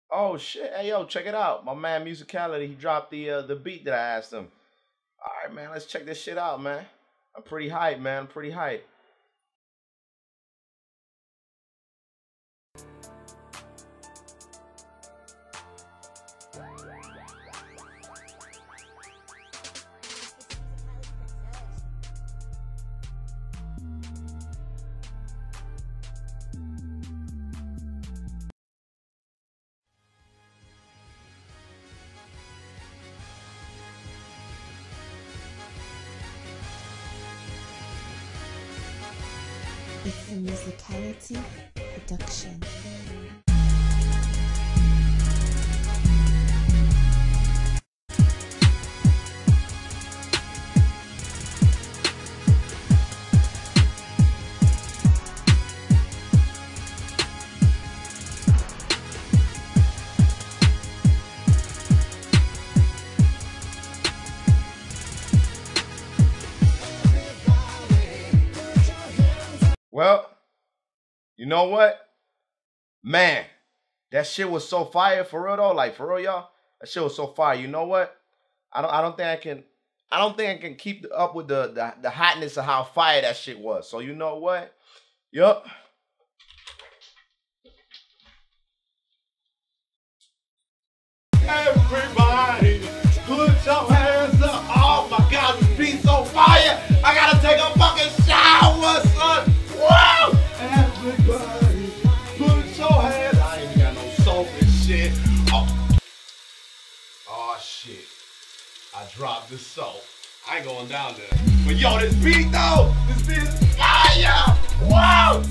Oh shit! Hey yo, check it out. My man Musicality, he dropped the beat that I asked him. All right, man. Let's check this shit out, man. I'm pretty hyped, man. I'm pretty hyped. It's a musicality production. Well, you know what, man? That shit was so fire for real though. Like for real, y'all. That shit was so fire. You know what? I don't think I can. I don't think I can keep up with the hotness of how fire that shit was. So you know what? Yup. Everybody, put your hands up. Oh my God, this beat's so fire. I gotta take a fucking shower, son. Whoa! Everybody, put your hands. I ain't even got no soap and shit. Oh shit. I dropped the soap. I ain't going down there. But yo, this beat though, this beat is fire. Whoa!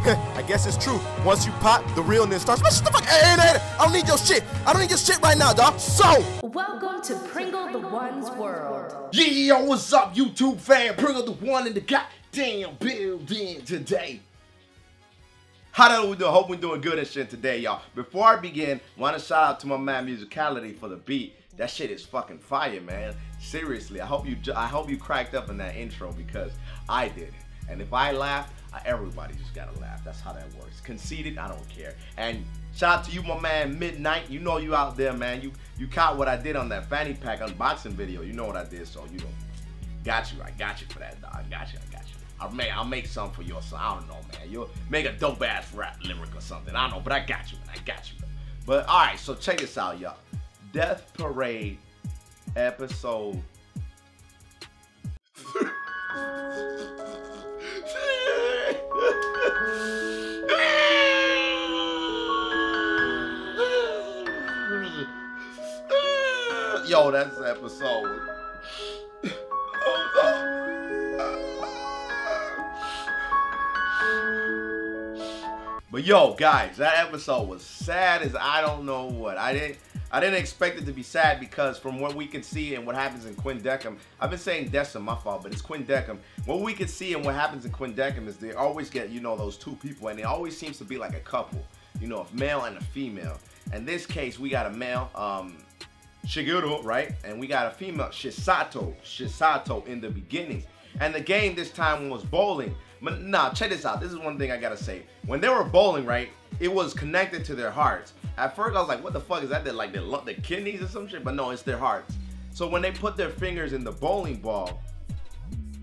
I guess it's true. Once you pop, the realness starts. Man, shut the fuck. Hey, I don't need your shit. I don't need your shit right now, dog. So, welcome to PringleTheOne's world. Yeah, what's up, YouTube fan? PringleTheOne in the goddamn building today. How the we doing? Hope we're doing good and shit today, y'all. Before I begin, want to shout out to my man Musicality for the beat. That shit is fucking fire, man. Seriously, I hope you cracked up in that intro because I did. And if I laugh, everybody just gotta laugh. That's how that works. Conceited, I don't care. And shout out to you, my man Midnight. You know you out there, man. You caught what I did on that fanny pack unboxing video. You know what I did, so you know. Got you. I got you for that, dog. I got you. I'll make something for your son. I don't know, man. You'll make a dope ass rap lyric or something. I don't know, but I got you, man. I got you. But all right, so check this out, y'all. Death Parade episode. Yo, that's the episode. But yo, guys, that episode was sad as I don't know what. I didn't expect it to be sad because from what we can see and what happens in Quindecim, I've been saying Decim, my fault, but it's Quindecim. What we can see and what happens in Quindecim is they always get, you know, those two people, and it always seems to be like a couple, you know, a male and a female. In this case, we got a male, Shigeru, right? And we got a female, Shisato in the beginning. And the game this time was bowling. But nah, check this out. This is one thing I gotta say. When they were bowling, right, it was connected to their hearts. At first, I was like, what the fuck is that? They're like the kidneys or some shit? But no, it's their hearts. So when they put their fingers in the bowling ball,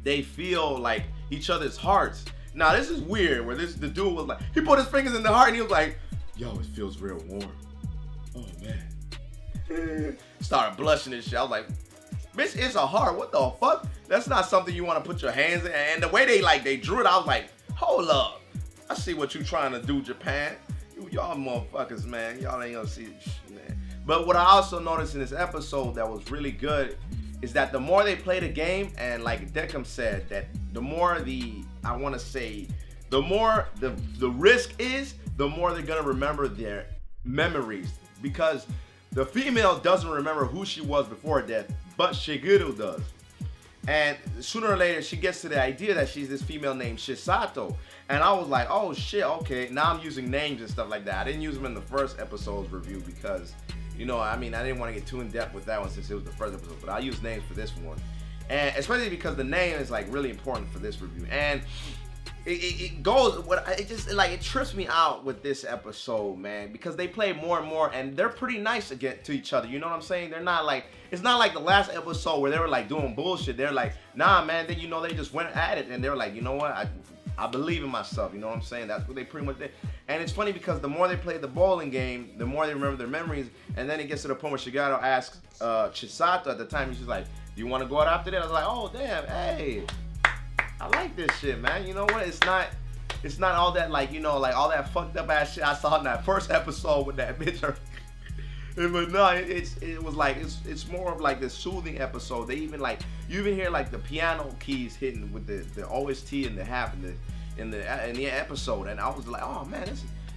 they feel like each other's hearts. Now, this is weird, where the dude was like, he put his fingers in the heart and he was like, yo, it feels real warm. Oh, man. Started blushing and shit. I was like, bitch, it's a heart. What the fuck? That's not something you want to put your hands in. And the way they drew it, I was like, hold up. I see what you trying to do, Japan. Y'all motherfuckers, man. Y'all ain't gonna see this shit, man. But what I also noticed in this episode that was really good is that the more they play the game, and like Decim said, that the more the more the risk is, the more they're gonna remember their memories. Because the female doesn't remember who she was before death, but Shigeru does. And sooner or later, she gets to the idea that she's this female named Shisato. And I was like, oh shit, okay. Now I'm using names and stuff like that. I didn't use them in the first episode's review because, you know, I mean, I didn't want to get too in depth with that one since it was the first episode. But I'll use names for this one. And especially because the name is like really important for this review. And it goes. It just like it trips me out with this episode, man, because they play more and more, and they're pretty nice to each other. You know what I'm saying? They're not like, it's not like the last episode where they were like doing bullshit. They're like, nah, man. Then they just went at it, and they're like, you know what? I believe in myself. You know what I'm saying? That's what they pretty much did. And it's funny because the more they play the bowling game, the more they remember their memories. And then it gets to the point where Shigeru asks Chisato at the time, he's just like, do you want to go out after that? I was like, oh damn, hey, I like this shit, man. You know what? It's not all that like, you know, like all that fucked up ass shit I saw in that first episode with that bitch. But no, it was like it's more of like the soothing episode. They even like, you even hear like the piano keys hitting with the OST in the half in the episode, and I was like, oh man,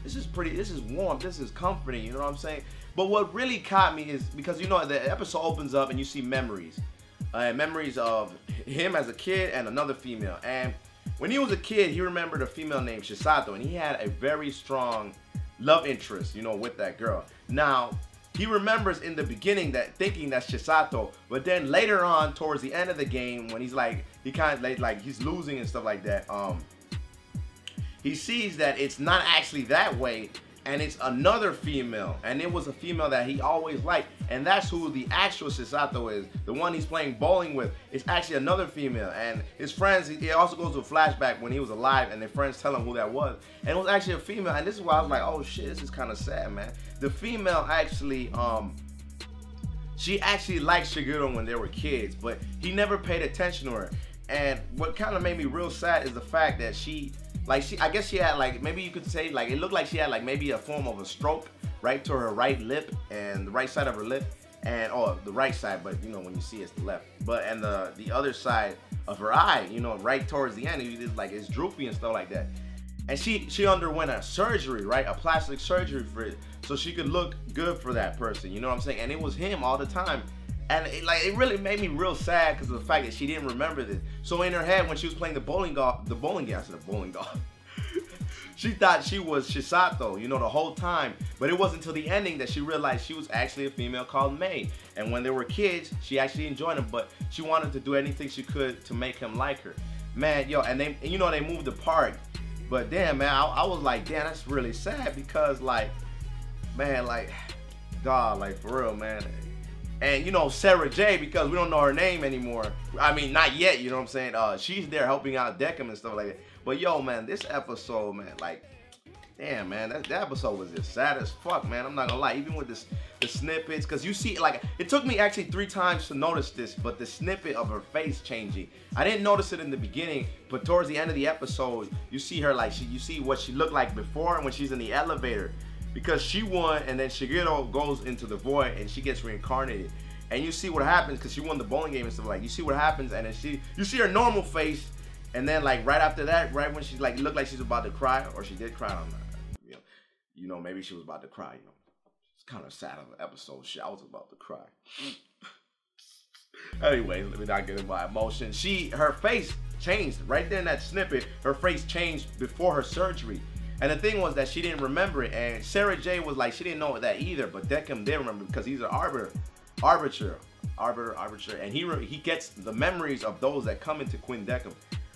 this is pretty, this is warm, this is comforting. You know what I'm saying? But what really caught me is because, you know, the episode opens up and you see memories of him as a kid and another female. And when he was a kid, he remembered a female named Chisato, and he had a very strong love interest, you know, with that girl. Now, he remembers in the beginning that thinking that's Chisato, but then later on towards the end of the game, when he's like, he kind of like he's losing and stuff like that, he sees that it's not actually that way, and it's another female, and it was a female that he always liked, and that's who the actual Chisato is. The one he's playing bowling with is actually another female, and his friends, it also goes to a flashback when he was alive, and their friends tell him who that was, and it was actually a female. And this is why I was like, oh shit, this is kind of sad, man. The female actually, she actually liked Shigeru when they were kids, but he never paid attention to her. And what kind of made me real sad is the fact that I guess she had like, maybe you could say like, it looked like she had like maybe a form of a stroke right to her right lip, and the right side of her lip, and the right side, but you know, when you see it's the left, but and the other side of her eye, you know, right towards the end, it's droopy and stuff like that. And she underwent a surgery, right, a plastic surgery for it, so she could look good for that person. You know what I'm saying? And it was him all the time. And it really made me real sad because of the fact that she didn't remember this. So in her head, when she was playing the bowling game, she thought she was Chisato, you know, the whole time. But it wasn't until the ending that she realized she was actually a female called May. And when they were kids, she actually enjoyed him, but she wanted to do anything she could to make him like her. Man, yo, and they, you know, they moved apart. But damn, man, I was like, damn, that's really sad because, like, man, like, God, like, for real, man. And, you know, Sarah J, because we don't know her name anymore. I mean, not yet, you know what I'm saying? She's there helping out Decim and stuff like that. But, yo, man, this episode, man, like, damn, man, that episode was just sad as fuck, man. I'm not gonna lie. Even with the snippets, because you see, like, it took me actually 3 times to notice this, but the snippet of her face changing, I didn't notice it in the beginning, but towards the end of the episode, you see her, like, you see what she looked like before when she's in the elevator. Because she won, and then Shigeru goes into the void, and she gets reincarnated. And you see what happens, because she won the bowling game and stuff, like, you see what happens, and then you see her normal face, and then, like, right after that, right when she's, like, looked like she's about to cry, or she did cry, I'm not, you know, maybe she was about to cry, you know. It's kind of sad of an episode, shit, I was about to cry. Anyway, let me not get into my emotion. Her face changed, right there in that snippet, her face changed before her surgery. And the thing was that she didn't remember it, and Sarah J was like, she didn't know that either, but Decim did remember because he's an arbiter, and he gets the memories of those that come into Queen Decim.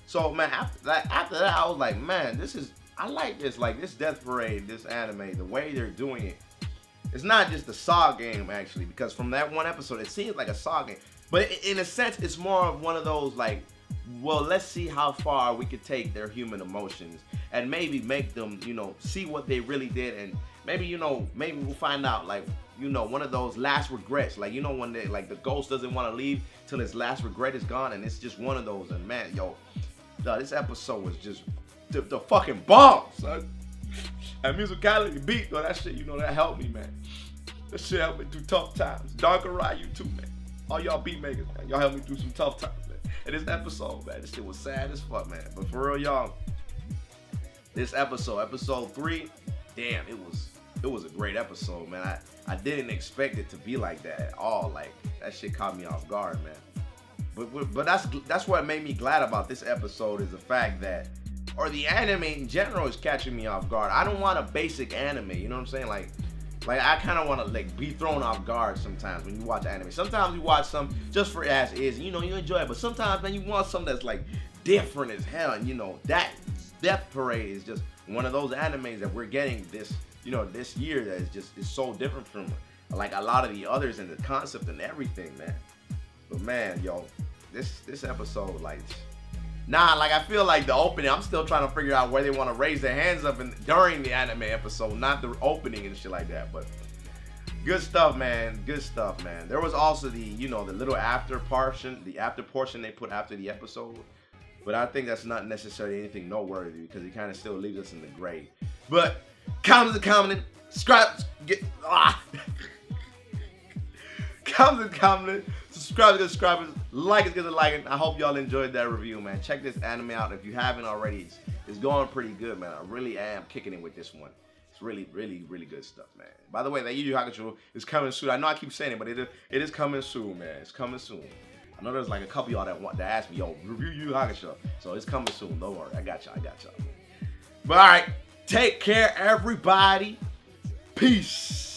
So man, after that, I was like, man, I like this, like this Death Parade, this anime, the way they're doing it. It's not just the Saw game actually, because from that one episode, it seems like a Saw game, but in a sense, it's more of one of those like, well, let's see how far we could take their human emotions and maybe make them, you know, see what they really did, and maybe, you know, maybe we'll find out, like, you know, one of those last regrets, like, you know, when they, like, the ghost doesn't want to leave till his last regret is gone, and it's just one of those. And man, yo, this episode was just the fucking bomb, son. And musicality beat, though, that shit, you know, that helped me, man. That shit helped me through tough times. Darker you too, man. All y'all beat makers, man, y'all helped me through some tough times, man. And this episode, man, this shit was sad as fuck, man. But for real, y'all, this episode 3, damn, it was a great episode, man. I didn't expect it to be like that at all. Like, that shit caught me off guard, man. But that's what made me glad about this episode, is the fact that, or the anime in general is catching me off guard. I don't want a basic anime, you know what I'm saying? Like I kind of want to like be thrown off guard sometimes when you watch anime. Sometimes you watch some just for as is, you know, you enjoy it. But sometimes, man, you want something that's like different as hell, and you know that Death Parade is just one of those animes that we're getting this, you know, this year that is so different from like a lot of the others and the concept and everything, man. But man, yo, this episode, like, like I feel like the opening, I'm still trying to figure out where they want to raise their hands up during the anime episode, not the opening and shit like that. But good stuff, man. Good stuff, man. There was also the, you know, the little after portion they put after the episode. But I think that's not necessarily anything noteworthy because it kind of still leaves us in the gray. But comment, subscribe, comment, subscribe, like it, like it. I hope y'all enjoyed that review, man. Check this anime out if you haven't already. It's going pretty good, man. I really am kicking it with this one. It's really, really, really good stuff, man. By the way, that Yu Yu Hakusho is coming soon. I know I keep saying it, but it is coming soon, man. It's coming soon. I know there's like a couple y'all that ask me, yo, review Yu Yu Hakusho. So it's coming soon. Don't worry. I got y'all. But all right, take care, everybody. Peace.